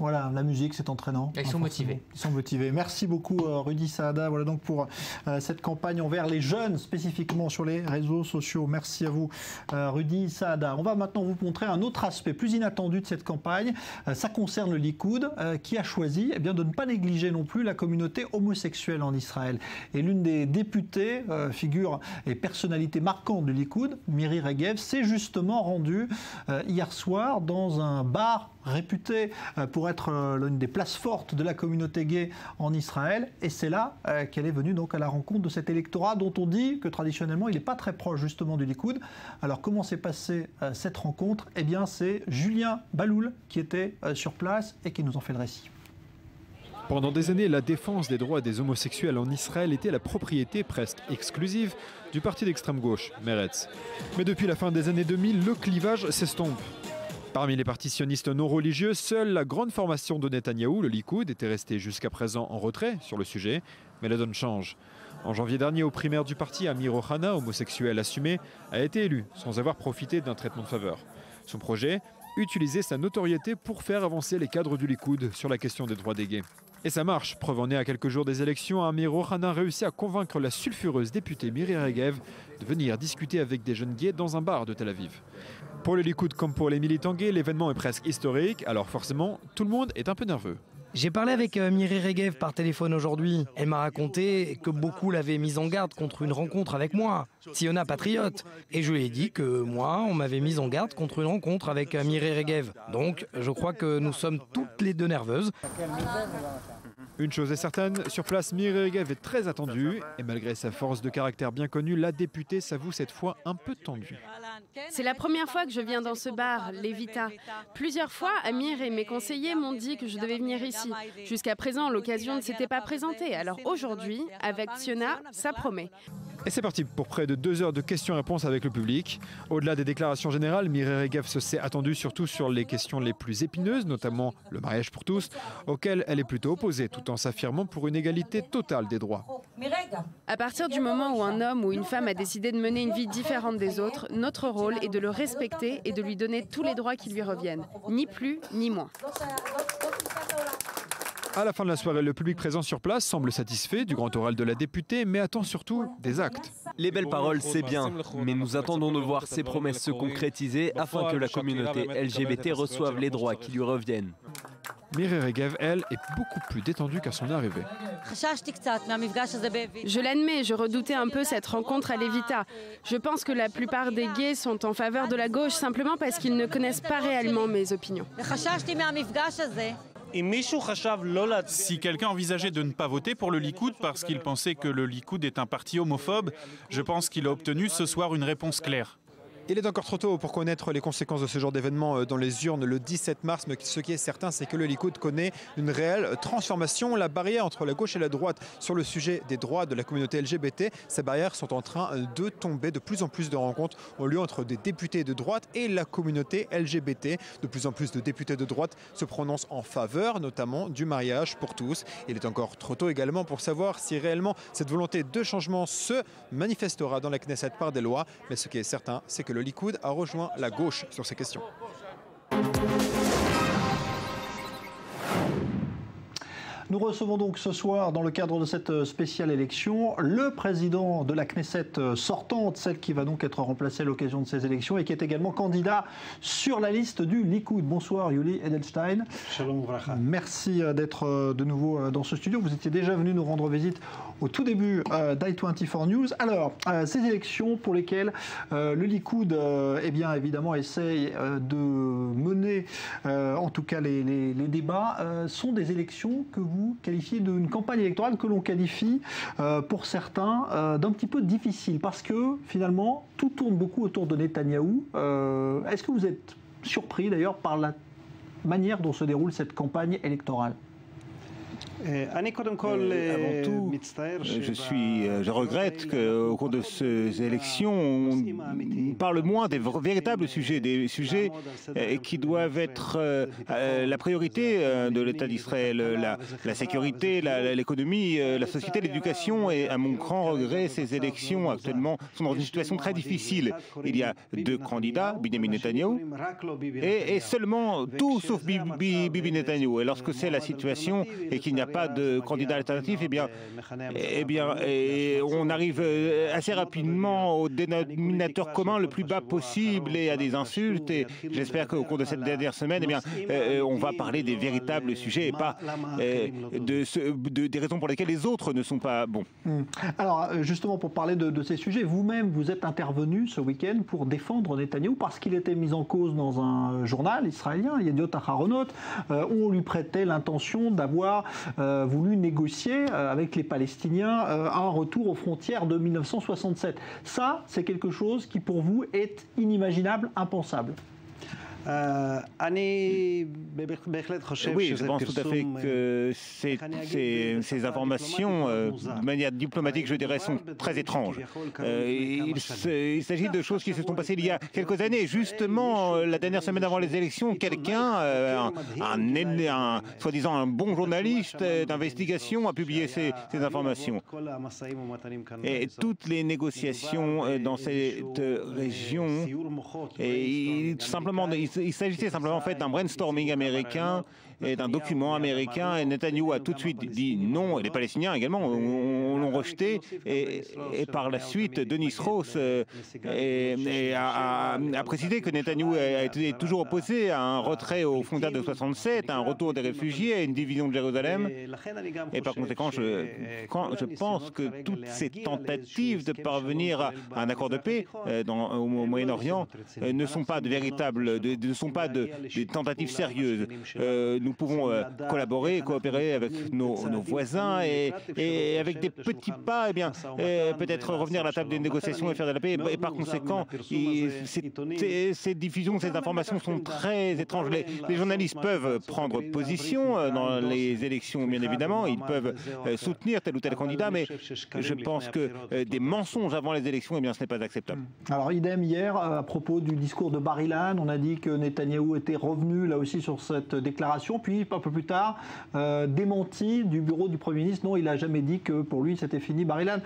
Voilà, la musique, c'est entraînant. Ils sont motivés. Ils sont motivés. Merci beaucoup, Rudy Saada. Voilà donc pour cette campagne envers les jeunes, spécifiquement sur les réseaux sociaux. Merci à vous, Rudy Saada. On va maintenant vous montrer un autre aspect plus inattendu de cette campagne. Ça concerne le Likoud, qui a choisi de ne pas négliger non plus la communauté homosexuelle en Israël. Et l'une des députées, figure et personnalité marquante du Likoud, Miri Regev, s'est justement rendue hier soir dans un bar réputé pour être l'une des places fortes de la communauté gay en Israël. Et c'est là qu'elle est venue donc à la rencontre de cet électorat dont on dit que traditionnellement il n'est pas très proche justement du Likoud. Alors comment s'est passée cette rencontre? Eh bien c'est Julien Baloul qui était sur place et qui nous en fait le récit. Pendant des années, la défense des droits des homosexuels en Israël était la propriété presque exclusive du parti d'extrême gauche, Meretz. Mais depuis la fin des années 2000, le clivage s'estompe. Parmi les partis sionistes non religieux, seule la grande formation de Netanyahou, le Likoud, était restée jusqu'à présent en retrait sur le sujet, mais la donne change. En janvier dernier, aux primaires du parti, Amir Ohana, homosexuel assumé, a été élu sans avoir profité d'un traitement de faveur. Son projet, utiliser sa notoriété pour faire avancer les cadres du Likoud sur la question des droits des gays. Et ça marche. Preuve en est, à quelques jours des élections, Amir Ohana réussit à convaincre la sulfureuse députée Miri Regev de venir discuter avec des jeunes gays dans un bar de Tel Aviv. Pour le Likoud comme pour les militants gays, l'événement est presque historique, alors forcément, tout le monde est un peu nerveux. J'ai parlé avec Miri Regev par téléphone aujourd'hui. Elle m'a raconté que beaucoup l'avaient mise en garde contre une rencontre avec moi, Tsiona patriote. Et je lui ai dit que moi, on m'avait mise en garde contre une rencontre avec Miri Regev. Donc, je crois que nous sommes toutes les deux nerveuses. Une chose est certaine, sur place, Miri Regev est très attendue. Et malgré sa force de caractère bien connue, la députée s'avoue cette fois un peu tendue. C'est la première fois que je viens dans ce bar, Levita. Plusieurs fois, Amir et mes conseillers m'ont dit que je devais venir ici. Jusqu'à présent, l'occasion ne s'était pas présentée. Alors aujourd'hui, avec Tsiona, ça promet. Et c'est parti pour près de 2 heures de questions-réponses avec le public. Au-delà des déclarations générales, Miri Regev se s'est attendue surtout sur les questions les plus épineuses, notamment le mariage pour tous, auquel elle est plutôt opposée, tout en s'affirmant pour une égalité totale des droits. À partir du moment où un homme ou une femme a décidé de mener une vie différente des autres, notre rôle est de le respecter et de lui donner tous les droits qui lui reviennent. Ni plus, ni moins. À la fin de la soirée, le public présent sur place semble satisfait du grand oral de la députée, mais attend surtout des actes. Les belles paroles, c'est bien, mais nous attendons de voir ces promesses se concrétiser afin que la communauté LGBT reçoive les droits qui lui reviennent. Miri Regev, elle, est beaucoup plus détendue qu'à son arrivée. Je l'admets, je redoutais un peu cette rencontre à Levita. Je pense que la plupart des gays sont en faveur de la gauche simplement parce qu'ils ne connaissent pas réellement mes opinions. Si quelqu'un envisageait de ne pas voter pour le Likoud parce qu'il pensait que le Likoud est un parti homophobe, je pense qu'il a obtenu ce soir une réponse claire. Il est encore trop tôt pour connaître les conséquences de ce genre d'événement dans les urnes le 17 mars, mais ce qui est certain, c'est que le Likoud connaît une réelle transformation. La barrière entre la gauche et la droite sur le sujet des droits de la communauté LGBT, ces barrières sont en train de tomber. De plus en plus de rencontres ont lieu entre des députés de droite et la communauté LGBT. De plus en plus de députés de droite se prononcent en faveur, notamment du mariage pour tous. Il est encore trop tôt également pour savoir si réellement cette volonté de changement se manifestera dans la Knesset par des lois. Mais ce qui est certain, c'est que le Likoud a rejoint la gauche sur ces questions. Nous recevons donc ce soir, dans le cadre de cette spéciale élection, le président de la Knesset sortante, celle qui va donc être remplacée à l'occasion de ces élections et qui est également candidat sur la liste du Likoud. Bonsoir Yuli Edelstein. Shalom Vracha. Merci d'être de nouveau dans ce studio. Vous étiez déjà venu nous rendre visite au tout début d'i24 News. Alors, ces élections pour lesquelles le Likoud, eh bien, évidemment, essaye de mener, en tout cas, les débats, sont des élections que vous qualifiez d'une campagne électorale que l'on qualifie, pour certains, d'un petit peu difficile, parce que, finalement, tout tourne beaucoup autour de Netanyahou. Est-ce que vous êtes surpris, d'ailleurs, par la manière dont se déroule cette campagne électorale ? Avant tout, je regrette qu'au cours de ces élections, on parle moins des véritables sujets, des sujets qui doivent être la priorité de l'État d'Israël, la sécurité, l'économie, la société, l'éducation. Et à mon grand regret, ces élections actuellement sont dans une situation très difficile. Il y a deux candidats, Benjamin Netanyahou, et seulement tout sauf Bibi Netanyahou. Et lorsque c'est la situation et qu'il n'y a pas de candidat alternatif, on arrive assez rapidement au dénominateur commun le plus bas possible et à des insultes. Et j'espère qu'au cours de cette dernière semaine, on va parler des véritables sujets et pas des raisons pour lesquelles les autres ne sont pas bons. Alors, justement, pour parler de ces sujets, vous-même, vous êtes intervenu ce week-end pour défendre Netanyahou parce qu'il était mis en cause dans un journal israélien, Yediot Aharonot, où on lui prêtait l'intention d'avoir voulu négocier avec les Palestiniens un retour aux frontières de 1967. Ça, c'est quelque chose qui, pour vous, est inimaginable, impensable. Oui, je pense tout à fait que ces informations, de manière diplomatique, je dirais, sont très étranges. Il s'agit de choses qui se sont passées il y a quelques années. Justement, la dernière semaine avant les élections, quelqu'un, soi-disant un bon journaliste d'investigation, a publié ces informations. Et toutes les négociations dans cette région, il s'agissait simplement en fait d'un brainstorming américain et d'un document américain, et Netanyahou a tout de suite dit non, et les Palestiniens également l'ont rejeté, et par la suite Denis Ross a précisé que Netanyahou a été toujours opposé à un retrait aux frontières de 67, à un retour des réfugiés, à une division de Jérusalem, et par conséquent je pense que toutes ces tentatives de parvenir à un accord de paix au Moyen-Orient ne sont pas de véritables, ne sont pas des tentatives sérieuses. Nous pouvons collaborer et coopérer avec nos voisins et avec des petits pas, peut-être revenir à la table des négociations et faire de la paix. Et par conséquent, ces diffusions, ces informations sont très étranges. Les journalistes peuvent prendre position dans les élections, bien évidemment. Ils peuvent soutenir tel ou tel candidat, mais je pense que des mensonges avant les élections, ce n'est pas acceptable. Alors, idem hier, à propos du discours de Bar-Ilan, on a dit que Netanyahou était revenu là aussi sur cette déclaration, puis un peu plus tard, démenti du bureau du Premier ministre. Non, il n'a jamais dit que pour lui c'était fini. Bar-Ilan,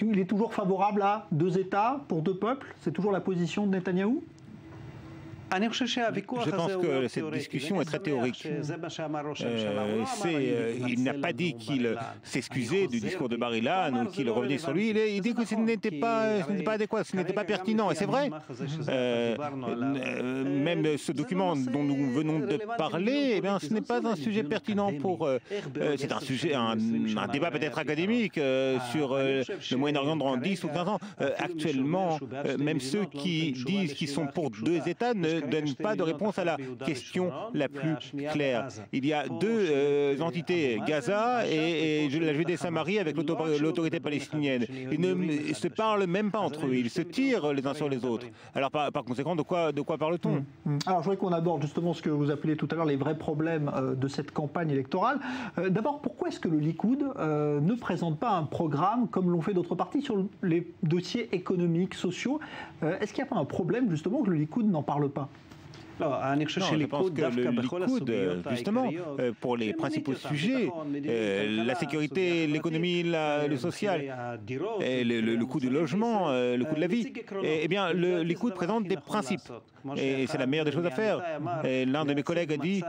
il est toujours favorable à deux États pour deux peuples? C'est toujours la position de Netanyahou? Je pense que cette discussion est très théorique. Il n'a pas dit qu'il s'excusait du discours de Bar-Ilan ou qu'il revenait sur lui. Il dit que ce n'était pas adéquat, ce n'était pas pertinent. Et c'est vrai. Même ce document dont nous venons de parler, ce n'est pas un sujet pertinent pour... c'est un sujet, un débat peut-être académique sur le Moyen-Orient dans 10 ou 15 ans. Actuellement, même ceux qui disent qu'ils sont pour deux États ne donnent pas de réponse à la question la plus claire. Il y a deux entités, Gaza et la Judée-Samarie avec l'autorité palestinienne. Ils ne se parlent même pas entre eux, ils se tirent les uns sur les autres. Alors par conséquent, de quoi parle-t-on? Alors je voudrais qu'on aborde justement ce que vous appelez tout à l'heure les vrais problèmes de cette campagne électorale. D'abord, pourquoi est-ce que le Likoud ne présente pas un programme comme l'ont fait d'autres partis sur les dossiers économiques, sociaux? Est-ce qu'il n'y a pas un problème justement que le Likoud n'en parle pas? Non, je pense que le Likoud, justement, pour les principaux sujets, la sécurité, l'économie, le social, le coût du logement, le coût de la vie, le Likoud présente des principes. Et c'est la meilleure des choses à faire. L'un de mes collègues a dit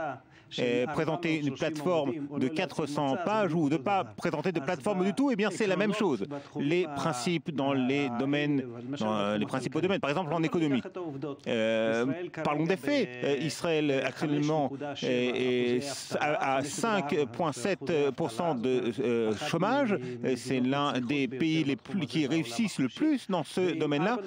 présenter une plateforme de 400 pages ou de ne pas présenter de plateforme du tout, eh bien c'est la même chose. Les principes dans les domaines, dans les principaux domaines, par exemple en économie. Parlons des faits. Israël actuellement est à 5,7% de chômage. C'est l'un des pays qui réussissent le plus dans ce domaine-là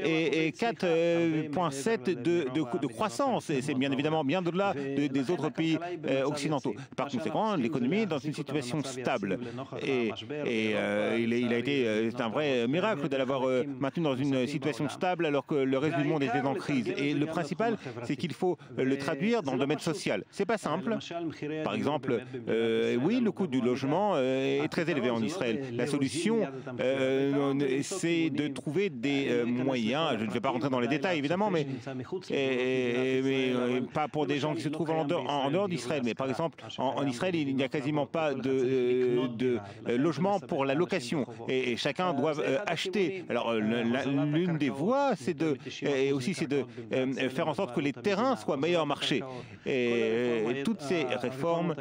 et 4,7% de croissance. Et c'est bien évidemment bien au-delà des autres pays occidentaux. Par conséquent, l'économie est dans une situation stable. Et c'est un vrai miracle de l'avoir maintenu dans une situation stable alors que le reste du monde était en crise. Et le principal, c'est qu'il faut le traduire dans le domaine social. C'est pas simple. Par exemple, oui, le coût du logement est très élevé en Israël. La solution, c'est de trouver des moyens. Je ne vais pas rentrer dans les détails, évidemment, mais pas pour des gens qui se trouvent en dehors d'Israël. Mais par exemple, en Israël, il n'y a quasiment pas de logement pour la location. Et chacun doit acheter. Alors, l'une des voies, c'est de faire en sorte que les terrains soient meilleurs marché. Et toutes ces réformes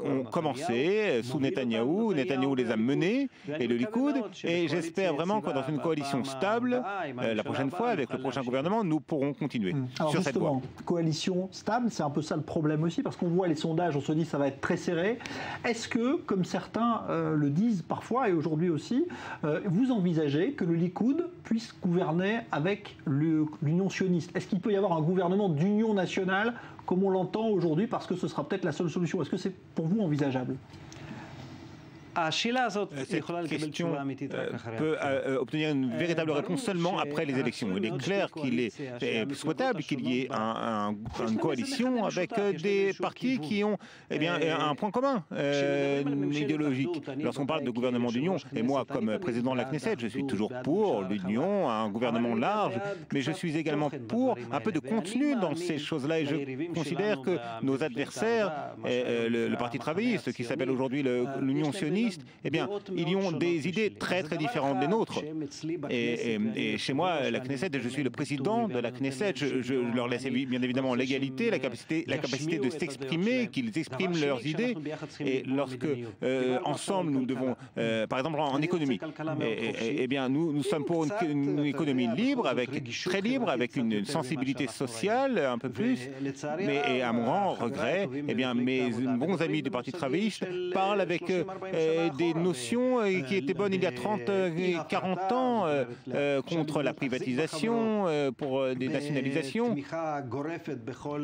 ont commencé sous Netanyahou. Netanyahou les a menées et le Likoud. Et j'espère vraiment que dans une coalition stable, la prochaine fois, avec le prochain gouvernement, nous pourrons continuer sur cette voie. Coalition stable, c'est un peu ça le problème aussi, parce qu'on voit les sondages, on se dit ça va être très serré. Est-ce que, comme certains le disent parfois, et aujourd'hui aussi, vous envisagez que le Likoud puisse gouverner avec l'Union sioniste? Est-ce qu'il peut y avoir un gouvernement d'union nationale comme on l'entend aujourd'hui, parce que ce sera peut-être la seule solution? Est-ce que c'est pour vous envisageable? Cette question peut obtenir une véritable réponse seulement après les élections. Il est clair qu'il est souhaitable qu'il y ait une coalition avec des partis qui ont un point commun idéologique. Lorsqu'on parle de gouvernement d'union, et moi comme président de la Knesset, je suis toujours pour l'union, un gouvernement large, mais je suis également pour un peu de contenu dans ces choses-là et je considère que nos adversaires, le Parti travailliste qui s'appelle aujourd'hui l'Union sioniste, eh bien, ils ont des idées très très différentes des nôtres. Et chez moi, la Knesset, je suis le président de la Knesset, je leur laisse bien évidemment l'égalité, la capacité de s'exprimer, qu'ils expriment leurs idées. Et lorsque, ensemble, nous devons, par exemple en économie, eh bien, nous sommes pour une économie libre, très libre, avec une sensibilité sociale un peu plus. Mais à mon grand regret, eh bien, mes bons amis du Parti travailliste parlent avec des notions qui étaient bonnes il y a 30, 40 ans contre la privatisation, pour des nationalisations.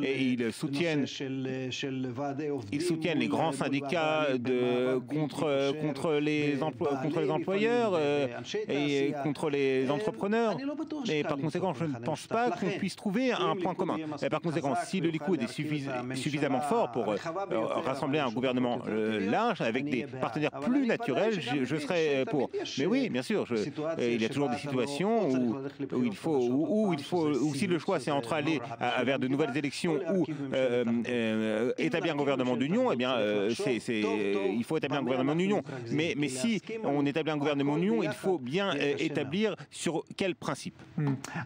Et ils soutiennent les grands syndicats contre les employeurs et contre les entrepreneurs. Et par conséquent, je ne pense pas qu'on puisse trouver un point commun. Et par conséquent, si le Likoud est suffisamment fort pour rassembler un gouvernement large avec des partenaires plus naturels, je serai pour. Mais oui, bien sûr, il y a toujours des situations où si le choix c'est entre aller vers de nouvelles élections ou établir un gouvernement d'union, eh bien, il faut établir un gouvernement d'union. Mais si on établit un gouvernement d'union, il faut bien établir sur quel principe.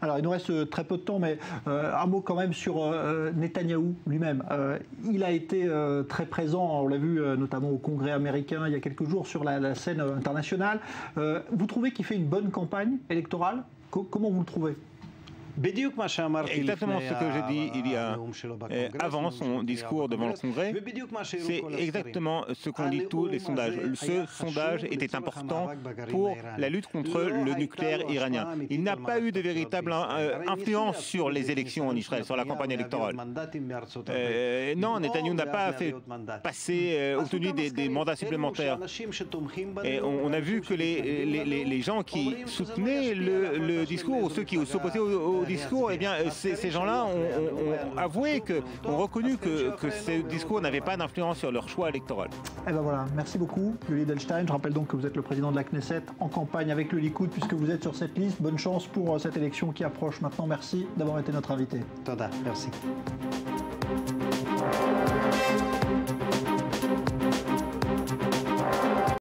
Alors, il nous reste très peu de temps, mais un mot quand même sur Netanyahou lui-même. Il a été très présent, on l'a vu notamment au Congrès américain il y a quelques jours, sur la scène internationale. Vous trouvez qu'il fait une bonne campagne électorale? Comment vous le trouvez? Exactement ce que j'ai dit il y a avant son discours devant le Congrès, c'est exactement ce qu'ont dit tous les sondages. Ce sondage était important pour la lutte contre le nucléaire iranien. Il n'a pas eu de véritable influence sur les élections en Israël, sur la campagne électorale. Non, Netanyahou n'a pas obtenu des mandats supplémentaires. Et on a vu que les gens qui soutenaient le discours, ou ceux qui s'opposaient au discours, eh bien, ces gens-là ont avoué, ont reconnu que ce discours n'avait pas d'influence sur leur choix électoral. Eh ben voilà, merci beaucoup, Yuli Edelstein. Je rappelle donc que vous êtes le président de la Knesset en campagne avec le Likoud, puisque vous êtes sur cette liste. Bonne chance pour cette élection qui approche maintenant. Merci d'avoir été notre invité. Toda, merci.